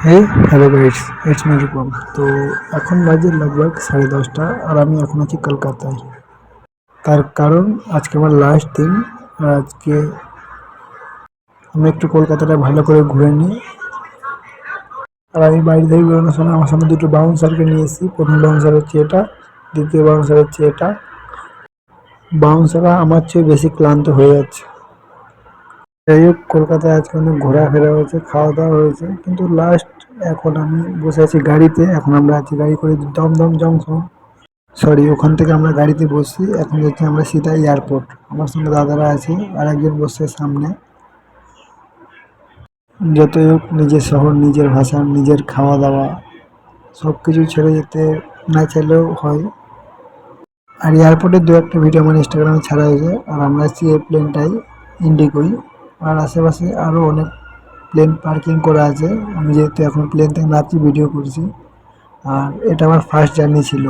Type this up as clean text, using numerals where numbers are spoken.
Hey hello guys, it's me Rupam. তো এখন বাজে लगभग 10:30 আর আমি এখন আছি কলকাতায়। তার কারণ আজকে আমার লাস্ট দিন। আর আজকে আমি একটু কলকাতাটা ভালো করে ঘুরে নিই। আর আমি বাইরে থেকে বেরোনোর সময় আমার সামনে দুটো বাউন্সারকে নিয়ে এসেছি। প্রথম বাউন্সার হচ্ছে এটা, দ্বিতীয় বাউন্সার হচ্ছে এটা। বাউন্সাররা আমার চেয়ে বেশি ক্লান্ত হয়ে যাচ্ছে। যাই হোক, কলকাতায় আজকে অনেক ঘোরাফেরা হয়েছে, খাওয়া দাওয়া হয়েছে, কিন্তু লাস্ট এখন আমি বসে আছি গাড়িতে। এখন আমরা আছি গাড়ি করে দমদম জংশন, সরি ওখান থেকে আমরা গাড়িতে বসছি। এখন যাচ্ছি আমরা সিধা এয়ারপোর্ট। আমার সঙ্গে দাদারা আছে আর একজন বসছে সামনে। যতই হোক নিজের শহর, নিজের ভাষা, নিজের খাওয়া দাওয়া সব কিছু ছেড়ে যেতে না চাইলেও হয়। আর এয়ারপোর্টের দু একটা ভিডিও আমার ইনস্টাগ্রামে ছাড়া হয়েছে। আর আমরা আছি এই প্লেনটাই, ইন্ডিগোই। আর আশেপাশে আরও অনেক প্লেন পার্কিং করা আছে। আমি যেহেতু এখন প্লেন থেকে নাচি ভিডিও করছি। আর এটা আমার ফার্স্ট জার্নি ছিল।